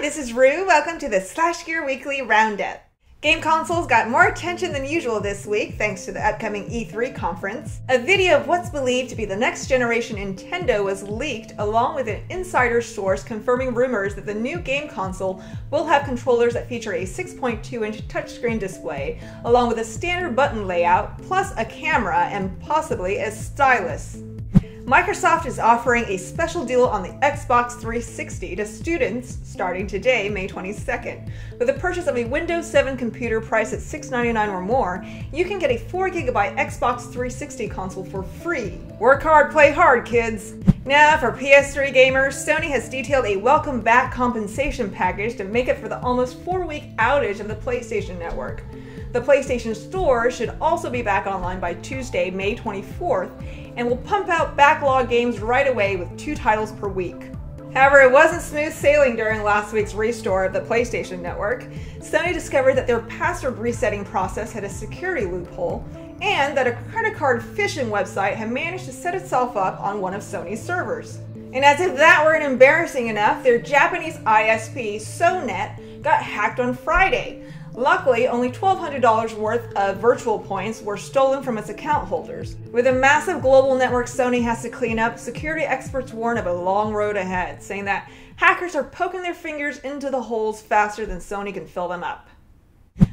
this is Rue. Welcome to the Slash Gear Weekly Roundup. Game consoles got more attention than usual this week thanks to the upcoming E3 conference. A video of what's believed to be the next generation Nintendo was leaked, along with an insider source confirming rumors that the new game console will have controllers that feature a 6.2-inch touchscreen display, along with a standard button layout, plus a camera and possibly a stylus. Microsoft is offering a special deal on the Xbox 360 to students starting today, May 22nd. With the purchase of a Windows 7 computer priced at $699 or more, you can get a 4GB Xbox 360 console for free. Work hard, play hard, kids! Now, for PS3 gamers, Sony has detailed a welcome back compensation package to make up for the almost 4-week outage of the PlayStation Network. The PlayStation Store should also be back online by Tuesday, May 24th, and will pump out backlog games right away with 2 titles per week. However, it wasn't smooth sailing during last week's restore of the PlayStation Network. Sony discovered that their password resetting process had a security loophole, and that a credit card phishing website had managed to set itself up on one of Sony's servers. And as if that weren't embarrassing enough, their Japanese ISP, SONET, got hacked on Friday. Luckily, only $1,200 worth of virtual points were stolen from its account holders. With a massive global network Sony has to clean up, security experts warn of a long road ahead, saying that hackers are poking their fingers into the holes faster than Sony can fill them up.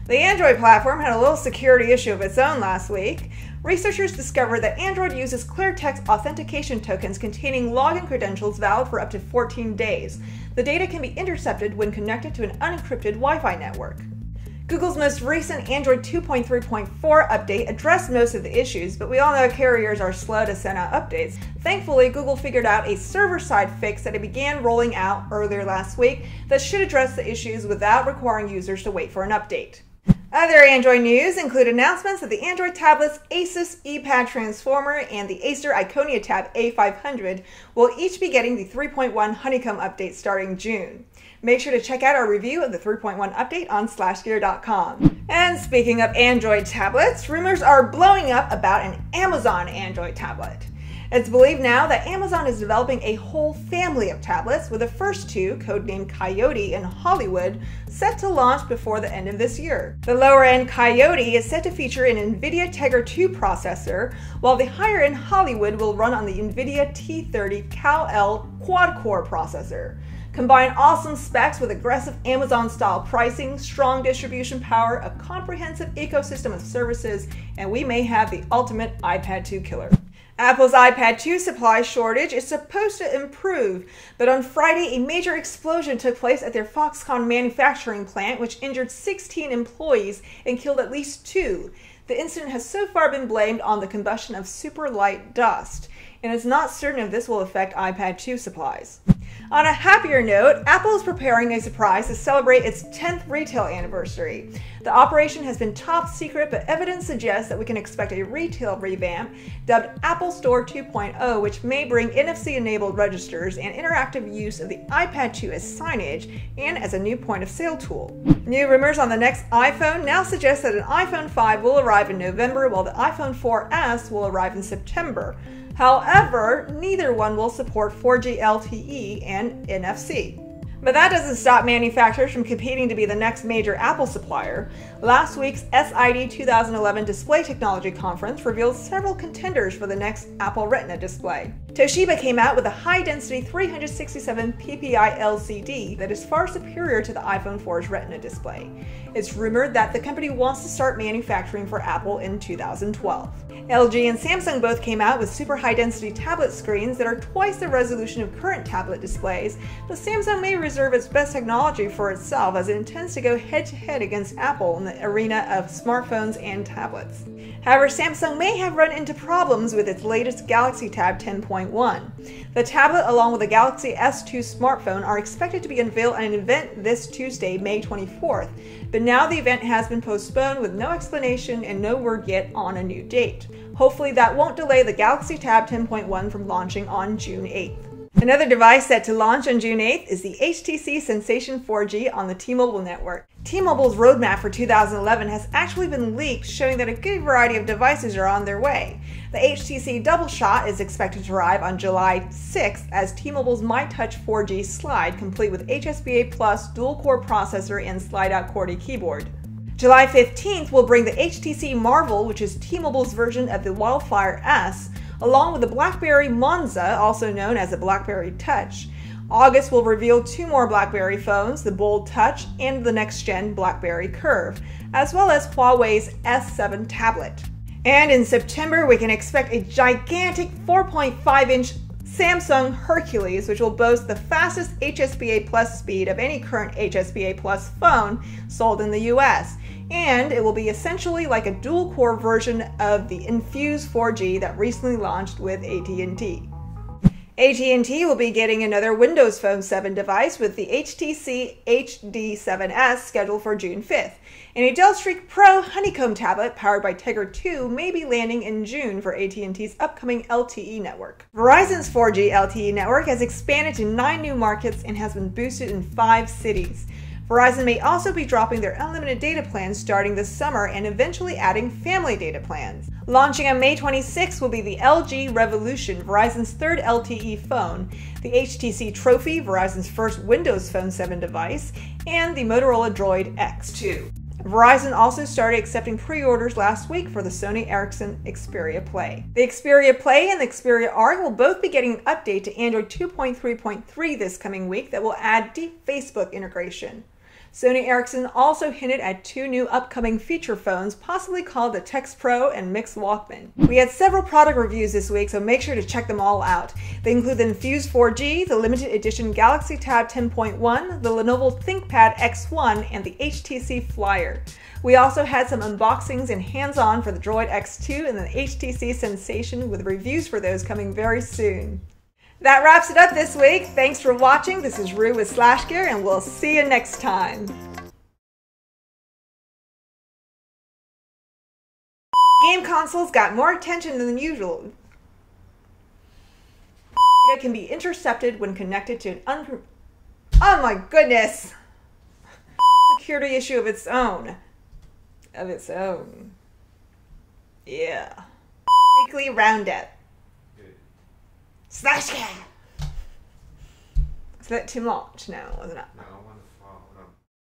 The Android platform had a little security issue of its own last week. Researchers discovered that Android uses clear text authentication tokens containing login credentials valid for up to 14 days. The data can be intercepted when connected to an unencrypted Wi-Fi network. Google's most recent Android 2.3.4 update addressed most of the issues, but we all know carriers are slow to send out updates. Thankfully, Google figured out a server-side fix that it began rolling out earlier last week that should address the issues without requiring users to wait for an update. Other Android news include announcements that the Android tablets Asus ePad Transformer and the Acer Iconia Tab A500 will each be getting the 3.1 Honeycomb update starting June. Make sure to check out our review of the 3.1 update on SlashGear.com. And speaking of Android tablets, rumors are blowing up about an Amazon Android tablet. It's believed now that Amazon is developing a whole family of tablets, with the first 2, codenamed Coyote in Hollywood, set to launch before the end of this year. The lower-end Coyote is set to feature an NVIDIA Tegra 2 processor, while the higher-end Hollywood will run on the NVIDIA T30 Cal-L quad-core processor. Combine awesome specs with aggressive Amazon-style pricing, strong distribution power, a comprehensive ecosystem of services, and we may have the ultimate iPad 2 killer. Apple's iPad 2 supply shortage is supposed to improve, but on Friday a major explosion took place at their Foxconn manufacturing plant, which injured 16 employees and killed at least 2. The incident has so far been blamed on the combustion of super light dust, and it's not certain if this will affect iPad 2 supplies. On a happier note, Apple is preparing a surprise to celebrate its 10th retail anniversary. The operation has been top secret, but evidence suggests that we can expect a retail revamp dubbed Apple Store 2.0, which may bring NFC-enabled registers and interactive use of the iPad 2 as signage and as a new point-of-sale tool. New rumors on the next iPhone now suggest that an iPhone 5 will arrive in November, while the iPhone 4S will arrive in September. However, neither one will support 4G LTE and NFC. But that doesn't stop manufacturers from competing to be the next major Apple supplier. Last week's SID 2011 Display Technology Conference revealed several contenders for the next Apple Retina display. Toshiba came out with a high-density 367 ppi LCD that is far superior to the iPhone 4's Retina display. It's rumored that the company wants to start manufacturing for Apple in 2012. LG and Samsung both came out with super high-density tablet screens that are twice the resolution of current tablet displays, but Samsung may reserve its best technology for itself, as it intends to go head-to-head against Apple in the arena of smartphones and tablets. However, Samsung may have run into problems with its latest Galaxy Tab 10.1. The tablet, along with the Galaxy S2 smartphone, are expected to be unveiled at an event this Tuesday, May 24th, but now the event has been postponed with no explanation and no word yet on a new date. Hopefully that won't delay the Galaxy Tab 10.1 from launching on June 8th. Another device set to launch on June 8th is the HTC Sensation 4G on the T-Mobile network. T-Mobile's roadmap for 2011 has actually been leaked, showing that a good variety of devices are on their way. The The HTC Double Shot is expected to arrive on July 6th as T-Mobile's MyTouch 4G Slide, complete with HSBA Plus dual-core processor and slide-out QWERTY keyboard. July 15th will bring the HTC Marvel, which is T-Mobile's version of the Wildfire S, along with the BlackBerry Monza, also known as the BlackBerry Touch. August will reveal 2 more BlackBerry phones, the Bold Touch and the next-gen BlackBerry Curve, as well as Huawei's S7 tablet. And in September, we can expect a gigantic 4.5-inch Samsung Hercules, which will boast the fastest HSBA Plus speed of any current HSBA Plus phone sold in the US. And it will be essentially like a dual-core version of the Infuse 4G that recently launched with AT&T. AT&T will be getting another Windows Phone 7 device with the HTC HD7S scheduled for June 5th. And a Dell Streak Pro Honeycomb tablet powered by Tegra 2 may be landing in June for AT&T's upcoming LTE network. Verizon's 4G LTE network has expanded to 9 new markets and has been boosted in 5 cities. Verizon may also be dropping their unlimited data plans starting this summer and eventually adding family data plans. Launching on May 26 will be the LG Revolution, Verizon's 3rd LTE phone, the HTC Trophy, Verizon's first Windows Phone 7 device, and the Motorola Droid X2. Verizon also started accepting pre-orders last week for the Sony Ericsson Xperia Play. The Xperia Play and the Xperia Arc will both be getting an update to Android 2.3.3 this coming week that will add deep Facebook integration. Sony Ericsson also hinted at 2 new upcoming feature phones, possibly called the Text Pro and Mix Walkman. We had several product reviews this week, so make sure to check them all out. They include the Infuse 4G, the limited edition Galaxy Tab 10.1, the Lenovo ThinkPad X1, and the HTC Flyer. We also had some unboxings and hands-on for the Droid X2 and the HTC Sensation, with reviews for those coming very soon. That wraps it up this week. Thanks for watching. This is Rue with SlashGear, and we'll see you next time. Game consoles got more attention than usual. Data can be intercepted when connected to an oh my goodness! Security issue of its own. Yeah. Weekly Roundup. SlashGear! Is that too much now, wasn't it? No,